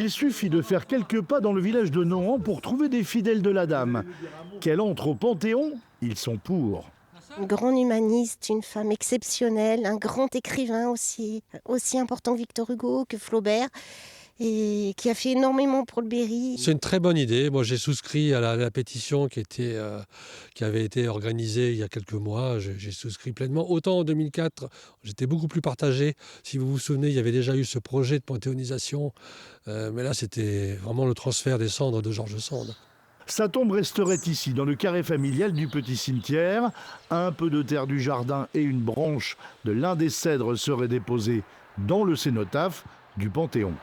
Il suffit de faire quelques pas dans le village de Nohant pour trouver des fidèles de la Dame. Qu'elle entre au Panthéon, ils sont pour. Une grande humaniste, une femme exceptionnelle, un grand écrivain aussi important que Victor Hugo, que Flaubert, et qui a fait énormément pour le Berry. C'est une très bonne idée. Moi, j'ai souscrit à la pétition qui avait été organisée il y a quelques mois. J'ai souscrit pleinement. Autant en 2004, j'étais beaucoup plus partagé. Si vous vous souvenez, il y avait déjà eu ce projet de panthéonisation. Mais là, c'était vraiment le transfert des cendres de George Sand. Sa tombe resterait ici, dans le carré familial du petit cimetière. Un peu de terre du jardin et une branche de l'un des cèdres seraient déposés dans le cénotaphe du Panthéon.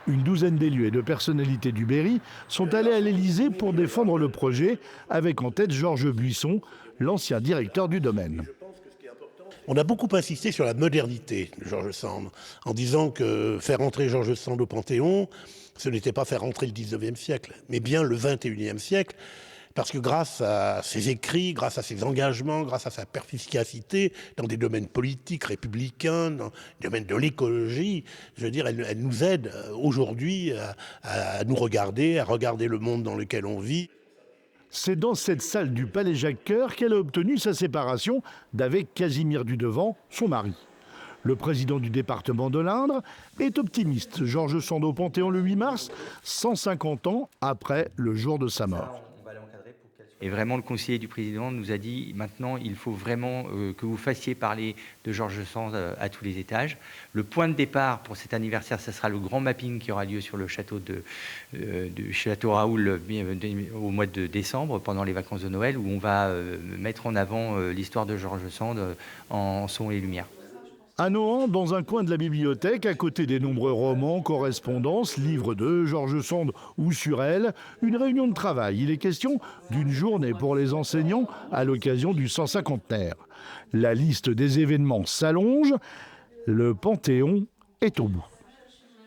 Une douzaine d'élus et de personnalités du Berry sont allés à l'Élysée pour défendre le projet, avec en tête Georges Buisson, l'ancien directeur du domaine. On a beaucoup insisté sur la modernité de George Sand, en disant que faire entrer George Sand au Panthéon, ce n'était pas faire entrer le 19e siècle, mais bien le 21e siècle, parce que grâce à ses écrits, grâce à ses engagements, grâce à sa perspicacité dans des domaines politiques, républicains, dans le domaine de l'écologie, je veux dire, elle nous aide aujourd'hui à nous regarder, à regarder le monde dans lequel on vit. C'est dans cette salle du Palais Jacques-Cœur qu'elle a obtenu sa séparation d'avec Casimir Dudevant, son mari. Le président du département de l'Indre est optimiste. George Sand au Panthéon le 8 mars, 150 ans après le jour de sa mort. Et vraiment, le conseiller du président nous a dit, maintenant, il faut vraiment que vous fassiez parler de George Sand à tous les étages. Le point de départ pour cet anniversaire, ce sera le grand mapping qui aura lieu sur le château du château Raoul au mois de décembre, pendant les vacances de Noël, où on va mettre en avant l'histoire de George Sand en son et lumière. À Nohant, dans un coin de la bibliothèque, à côté des nombreux romans, correspondances, livres de George Sand ou sur elle, une réunion de travail. Il est question d'une journée pour les enseignants à l'occasion du 150aire. La liste des événements s'allonge. Le Panthéon est au bout.